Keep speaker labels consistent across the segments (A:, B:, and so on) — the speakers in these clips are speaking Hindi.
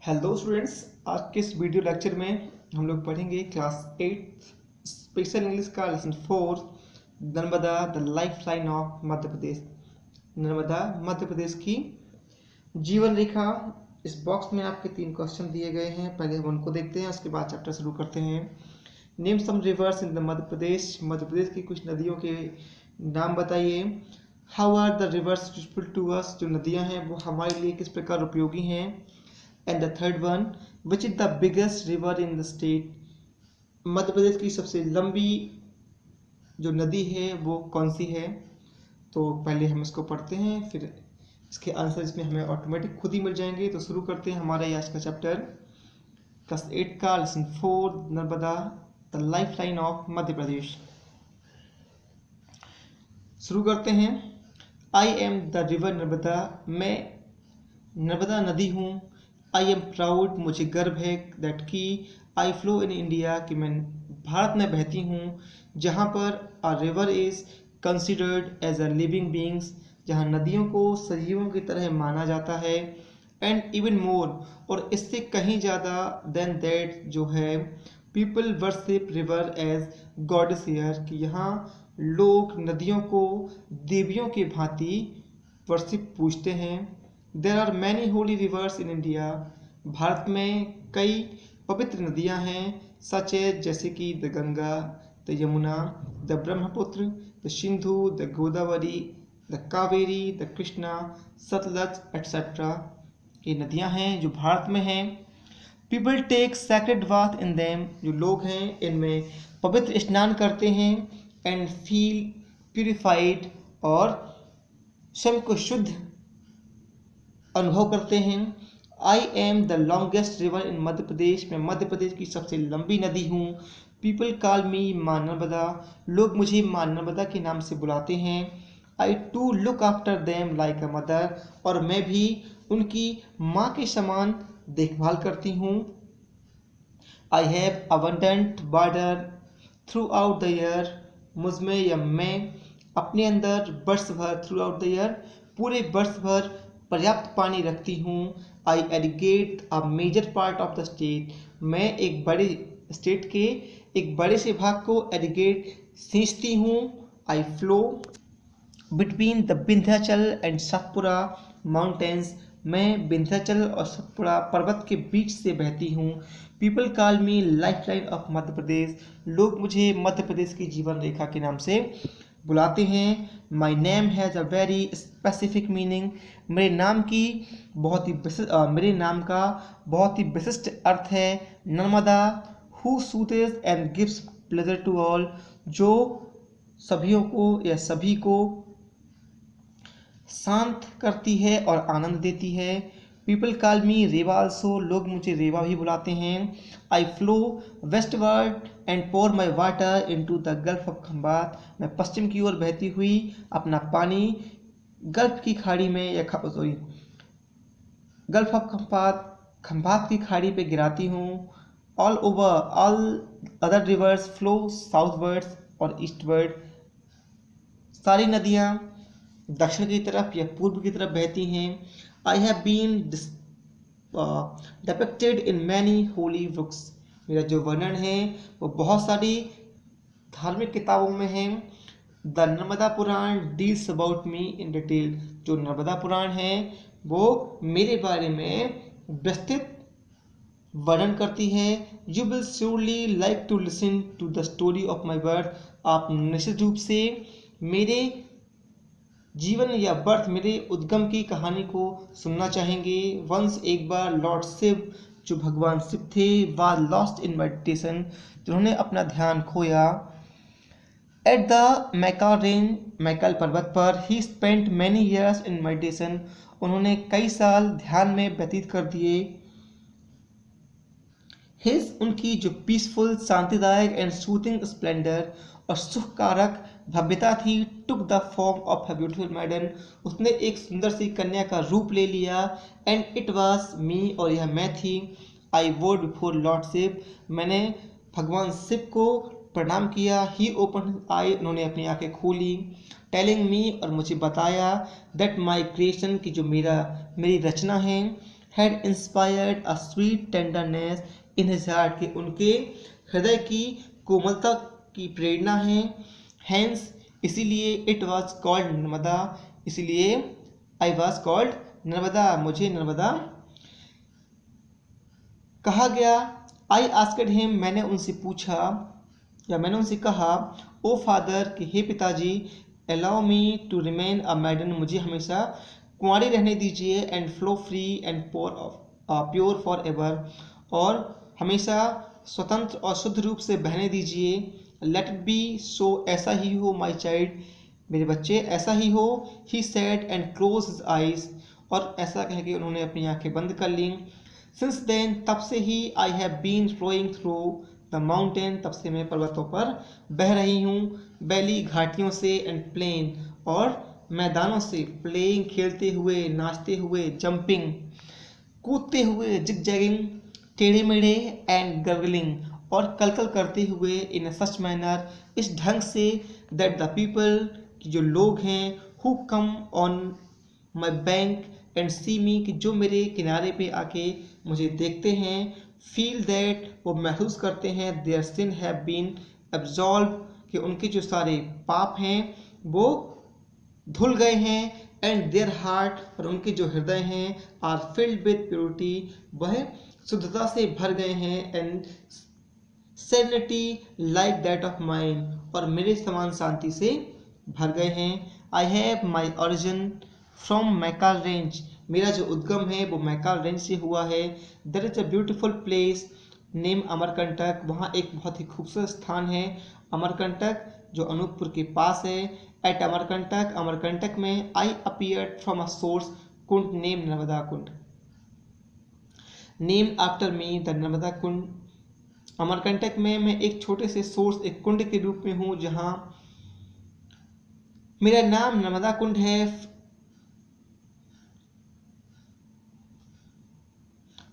A: हेलो स्टूडेंट्स, आज के इस वीडियो लेक्चर में हम लोग पढ़ेंगे क्लास 8 स्पेशल इंग्लिश का lesson 4 Narmada the life line of Madhya Pradesh. Narmada Madhya Pradesh की जीवन रेखा। इस बॉक्स में आपके 3 क्वेश्चन दिए गए हैं। पहले हम उनको देखते हैं, उसके बाद चैप्टर शुरू करते हैं। Name some rivers in the Madhya Pradesh. Madhya Pradesh की कुछ नदियों के नाम बताइए। How are the rivers useful to us. जो नदियाँ हैं वो हमारे लिए किस प्रकार उपयोगी हैं। And the third one, which is the biggest river in the state. Madhya Pradesh की सबसे लंबी जो नदी है वो कौन सी है। तो पहले हम इसको पढ़ते हैं, फिर इसके आंसर इसमें हमें ऑटोमेटिक खुद ही मिल जाएंगे। तो शुरू करते हैं हमारा आज का चैप्टर क्लास 8 का lesson 4 Narmada the life line of Madhya Pradesh. शुरू करते हैं। I am the river Narmada. मैं नर्मदा नदी हूँ। आई एम प्राउड, मुझे गर्व है। दैट की आई फ्लो इन इंडिया, कि मैं भारत में बहती हूँ। जहाँ पर a river is considered as a living beings, जहाँ नदियों को सजीवों की तरह माना जाता है। एंड इवन मोर, और इससे कहीं ज़्यादा देन दैट जो है, people worship river as goddess here, कि यहाँ लोग नदियों को देवियों के भांति वर्शिप पूजते हैं। There are many holy rivers in India. भारत में कई पवित्र नदियाँ हैं, सच एज जैसे कि the Ganga, the Yamuna, the Brahmaputra, the Sindhu, the Godavari, the Kaveri, the Krishna, Sutlej etcetera. ये नदियाँ हैं जो भारत में हैं। People take sacred bath in them, जो लोग हैं इनमें पवित्र स्नान करते हैं। एंड फील प्यूरिफाइड, और स्वयं को शुद्ध अनुभव करते हैं। I am the longest river in Madhya Pradesh. मैं मध्य प्रदेश की सबसे लंबी नदी हूँ। पीपल कॉल मी माँ नर्मदा, लोग मुझे माँ नर्मदा के नाम से बुलाते हैं। I too look after them like a mother, और मैं भी उनकी माँ के समान देखभाल करती हूँ। I have abundant water through out the year, मुझमें या मैं अपने अंदर वर्ष भर, थ्रू आउट द ईयर पूरे वर्ष भर पर्याप्त पानी रखती हूँ। I irrigate a major part of the state, मैं एक बड़े स्टेट के एक बड़े से भाग को एरिगेट सींचती हूँ। आई flow between the Vindhyachal and Satpura mountains, मैं विंध्याचल और सतपुड़ा पर्वत के बीच से बहती हूँ। People call me life line of Madhya Pradesh, लोग मुझे मध्य प्रदेश की जीवन रेखा के नाम से बुलाते हैं। My name has a very specific meaning, मेरे नाम का बहुत ही विशिष्ट अर्थ है। Narmada who soothes and gives pleasure to all, जो सभियों को या सभी को शांत करती है और आनंद देती है। People call me Reva also, लोग मुझे रेवा भी बुलाते हैं। I flow westward and pour my water into the gulf of Khambhat, मैं पश्चिम की ओर बहती हुई अपना पानी गल्फ की खाड़ी में गल्फ ऑफ खंबात की खाड़ी पे गिराती हूँ। All other rivers flow southwards और ईस्टवर्ड, सारी नदियाँ दक्षिण की तरफ या पूर्व की तरफ बहती हैं। I have been depicted in many holy books, मेरा जो वर्णन है वो बहुत सारी धार्मिक किताबों में है। The Narmada Purana deals about me in detail, जो नर्मदा पुराण है वो मेरे बारे में विस्तृत वर्णन करती है। You will surely like to listen to the story of my birth, आप निश्चित रूप से मेरे जीवन या बर्थ, मेरे उद्गम की कहानी को सुनना चाहेंगे। वंस एक बार लॉर्ड शिव, जो भगवान शिव थे, वाज लॉस्ट इन मेडिटेशन, जिन्होंने अपना ध्यान खोया। At the Maikal range, Maikal पर्वत पर, ही spent many years in meditation, उन्होंने कई साल ध्यान में व्यतीत कर दिए। हिज, उनकी जो पीसफुल, शांतिदायक एंड सूथिंग स्प्लेंडर, और सुखकारक भव्यता थी, took the form of a beautiful मैडन, उसने एक सुंदर सी कन्या का रूप ले लिया। एंड इट वाज मी, और यह मैं थी। आई वोड बिफोर लॉर्ड शिव, मैंने भगवान शिव को प्रणाम किया। ही ओपन आई, उन्होंने अपनी आंखें खोली। टेलिंग मी, और मुझे बताया, दैट माई क्रिएशन, की जो मेरी रचना है, had inspired a sweet tenderness in his heart, कि उनके हृदय की कोमलता की प्रेरणा है। Hence इसीलिए it was called नर्मदा, इसलिए I was called नर्मदा, मुझे नर्मदा कहा गया। I asked him, मैंने उनसे पूछा या मैंने उनसे कहा, ओ फादर कि हे पिताजी, allow me to remain a maiden, मुझे हमेशा कुंवारी रहने दीजिए, and flow free and pure forever, और हमेशा स्वतंत्र और शुद्ध रूप से बहने दीजिए। लेट इट बी सो, ऐसा ही हो माई चाइल्ड, मेरे बच्चे ऐसा ही हो। He said and close his eyes, और ऐसा कह के उन्होंने अपनी आंखें बंद कर लीं। सिंस देन, तब से ही, I have been flowing through the mountain, तब से मैं पर्वतों पर बह रही हूँ। वैली, घाटियों से, एंड प्लेन, और मैदानों से। प्लेइंग, खेलते हुए, नाचते हुए, जंपिंग, कूदते हुए, जिगजैगिंग, टेढ़े मेढ़े, एंड गर्गलिंग, और कलकल करते हुए, इन सच मैनर, इस ढंग से, दैट द पीपल, कि जो लोग हैं, who come on my bank and see me, कि जो मेरे किनारे पे आके मुझे देखते हैं, फील दैट, वो महसूस करते हैं, their sin have been absolve, कि उनके जो सारे पाप हैं वो धुल गए हैं, एंड देयर हार्ट, और उनके जो हृदय हैं, आर फिल्ड विद प्योरिटी, वह शुद्धता से भर गए हैं, and serenity like that of mind, और मेरे समान शांति से भर गए हैं। I have my origin from Maikal range, मेरा जो उद्गम है वो मैकाल रेंज से हुआ है। There is a beautiful place name Amarkantak, वहाँ एक बहुत ही खूबसूरत स्थान है अमरकंटक, जो अनूपपुर के पास है। एट अमरकंटक, अमरकंटक में, I appeared from a source, kund name Narmada Kund, name after me the Narmada Kund. Amarkantak में मैं एक छोटे से सोर्स, एक कुंड के रूप में हूँ, जहाँ मेरा नाम नर्मदा कुंड है।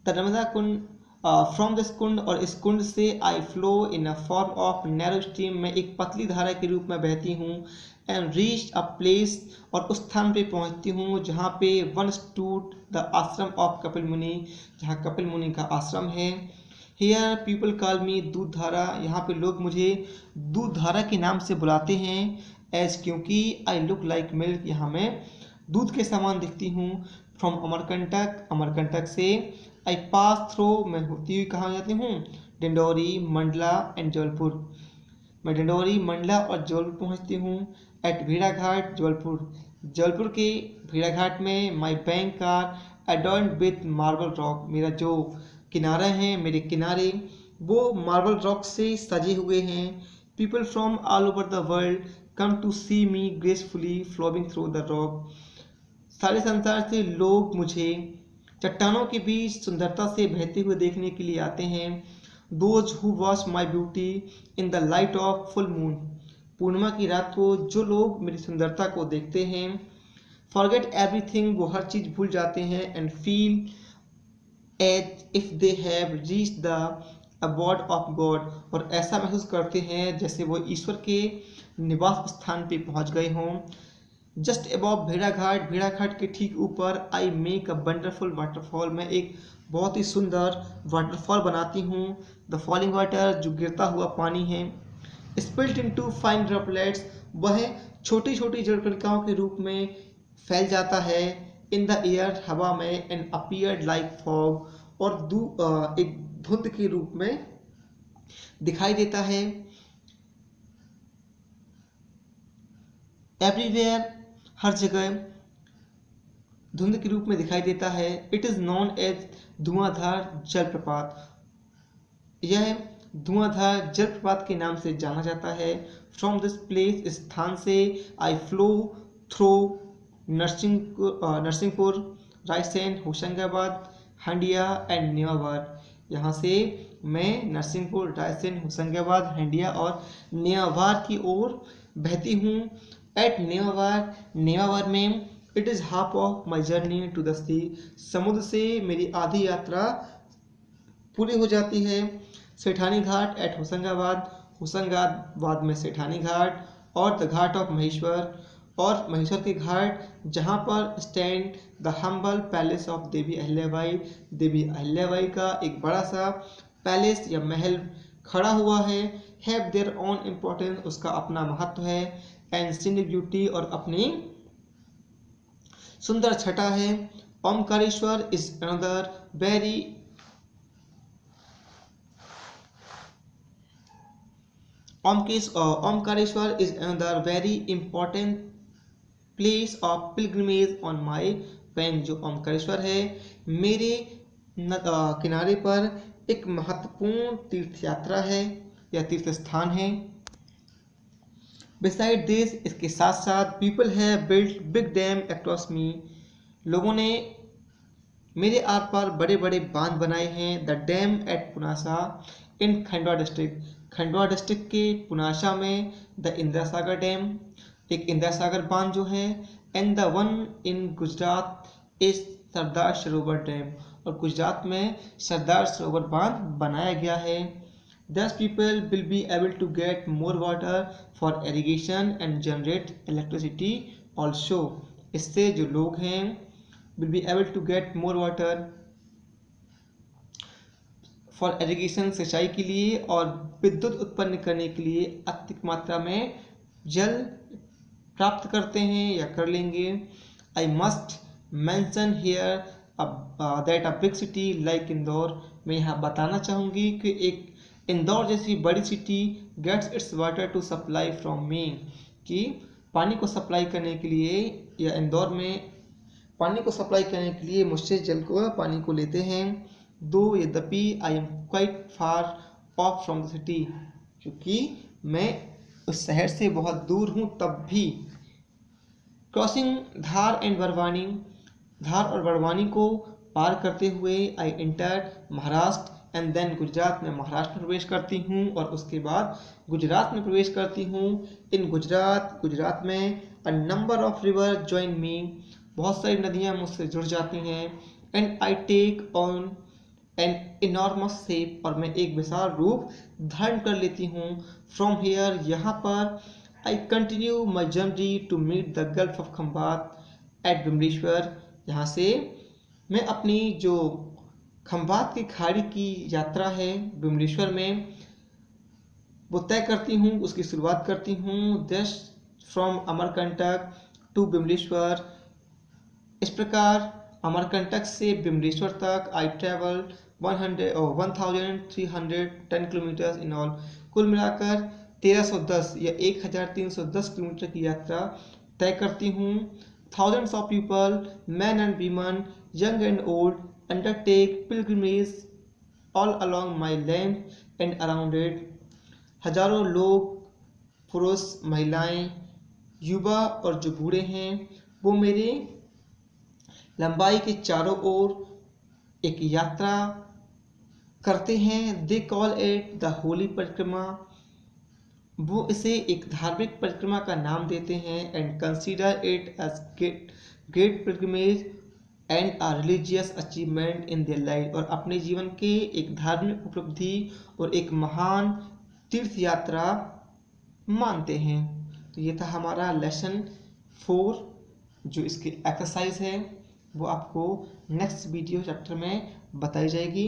A: The Narmada Kund, from this kund, और इस कुंड से, I flow in a form of narrow stream, में एक पतली धारा के रूप में बहती हूँ। एंड रीच अ प्लेस, और उस स्थान पे पहुँचती हूँ जहाँ पे वन स्टूड द आश्रम ऑफ कपिल मुनि, जहाँ कपिल मुनि का आश्रम है। हियर पीपल कॉल मी दूध धारा, यहाँ पे लोग मुझे दूध धारा के नाम से बुलाते हैं। एज, क्योंकि आई लुक लाइक मिल्क, यहाँ मैं दूध के समान दिखती हूँ। फ्रॉम अमरकंटक, अमरकंटक से, आई पास थ्रू, मैं होती हुई कहाँ जाती हूँ, डिंडोरी, मंडला एंड जबलपुर, मैं डिंडोरी, मंडला और जबलपुर पहुँचती हूँ। एट भेड़ाघाट, जबलपुर, जबलपुर के भेड़ाघाट में, my bank are adorned with marble rock, मेरा जो किनारा है, मेरे किनारे वो मार्बल रॉक से सजे हुए हैं। People from all over the world come to see me gracefully flowing through the rock, सारे संसार से लोग मुझे चट्टानों के बीच सुंदरता से बहते हुए देखने के लिए आते हैं। Those who watch my beauty in the light of full moon, पूर्णिमा की रात को जो लोग मेरी सुंदरता को देखते हैं। फॉरगेट एवरीथिंग, वो हर चीज़ भूल जाते हैं। And feel as if they have reached the abode of God, और ऐसा महसूस करते हैं जैसे वो ईश्वर के निवास स्थान पे पहुंच गए हों। जस्ट अबव भेड़ाघाट, भेड़ाघाट के ठीक ऊपर, I make a wonderful waterfall, मैं एक बहुत ही सुंदर वाटरफॉल बनाती हूँ। द फॉलिंग वाटर, जो गिरता हुआ पानी है। स्पिल्ट इनटू फाइन ड्रॉपलेट्स, वह छोटी छोटी जलकणिकाओं के रूप में फैल जाता है। इन द एयर, हवा में। एंड अपीयर्ड लाइक फॉग, और एक धुंध के रूप में दिखाई देता है। एवरीवेयर, हर जगह धुंध के रूप में दिखाई देता है। इट इज नोन एज धुआंधार जलप्रपात, यह धुआंधार जलप्रपात के नाम से जाना जाता है। फ्रॉम दिस प्लेस, इस स्थान से, I flow through Narsinghpur, Raisen, Hoshangabad, Handia and Nevabad, यहाँ से मैं नरसिंहपुर, रायसेन, होशंगाबाद, हंडिया और नेवाबाद की ओर बहती हूँ। एट नेवाबाद, नेवाबाद में, it is half of my journey to the sea, समुद्र से मेरी आधी यात्रा पूरी हो जाती है। सेठानी घाट एट होशंगाबाद, होशंगाबाद में सेठानी घाट, और द घाट ऑफ महेश्वर, और महेश्वर के घाट जहाँ पर stand the humble palace of Devi Ahilyabai, Devi Ahilyabai का एक बड़ा सा पैलेस या महल खड़ा हुआ है। हैव देयर ओन इम्पोर्टेंस, उसका अपना महत्व है। एंड सीनिक ब्यूटी, और अपनी सुंदर छटा है। Omkareshwar is another very Omkareshwar is another very important place of pilgrimage on my pen। जो ओमकारेश्वर है मेरे किनारे पर एक महत्वपूर्ण तीर्थ यात्रा है या तीर्थ स्थान है। Beside this, इसके साथ साथ people have built big dam across me, लोगों ने मेरे आर पार बड़े बड़े बांध बनाए हैं। The dam at Punasa in Khandwa district, Khandwa district के पुनासा में द इंदिरा सागर डैम, एक इंदिरा सागर बांध जो है। And the one in Gujarat is Sardar Sarovar dam, और गुजरात में सरदार सरोवर बांध बनाया गया है। Thus people will be able to get more water for irrigation and generate electricity also। इससे जो लोग हैं will be able to get more water for irrigation, सिंचाई के लिए और विद्युत उत्पन्न करने के लिए अत्यधिक मात्रा में जल प्राप्त करते हैं या कर लेंगे। I must mention here that a big city like Indore, मैं यहाँ बताना चाहूँगी कि एक इंदौर जैसी बड़ी city gets its water to supply from me, कि पानी को सप्लाई करने के लिए या इंदौर में पानी को सप्लाई करने के लिए मुझसे जल को पानी को लेते हैं। दो यद्यपि I am quite far of from the city, क्योंकि मैं उस शहर से बहुत दूर हूँ तब भी। क्रॉसिंग धार एंड बड़वानी, धार और बड़वानी को पार करते हुए I enter Maharashtra and then Gujarat में महाराष्ट्र में प्रवेश करती हूँ और उसके बाद गुजरात में प्रवेश करती हूँ। इन गुजरात में a number of river join me, बहुत सारी नदियाँ मुझसे जुड़ जाती हैं। And I take on an enormous shape, और मैं एक विशाल रूप धारण कर लेती हूँ। फ्रॉम हियर, यहाँ पर I continue my journey to meet the gulf of Khambhat at Vimleshwar, यहाँ से मैं अपनी जो खंबात की खाड़ी की यात्रा है विमलेश्वर में वो तय करती हूँ, उसकी शुरुआत करती हूँ। Just from Amarkantak to Vimleshwar, इस प्रकार अमरकंटक से विमलेश्वर तक I travel 1310 kilometre in all, कुल मिलाकर 1310 या 1310 किलोमीटर की यात्रा तय करती हूँ। Thousands of people, man and women, young and old, undertake pilgrimage all along my land and around it। हजारों लोग, पुरुष, महिलाएं, युवा और जो बूढ़े हैं वो मेरे लंबाई के चारों ओर एक यात्रा करते हैं। They call it the Holi परिक्रमा, वो इसे एक धार्मिक परिक्रमा का नाम देते हैं। And consider it as great pilgrimage and a religious achievement in their life, और अपने जीवन के एक धार्मिक उपलब्धि और एक महान तीर्थ यात्रा मानते हैं। तो ये था हमारा लेसन 4, जो इसकी एक्सरसाइज है वो आपको नेक्स्ट वीडियो चैप्टर में बताई जाएगी।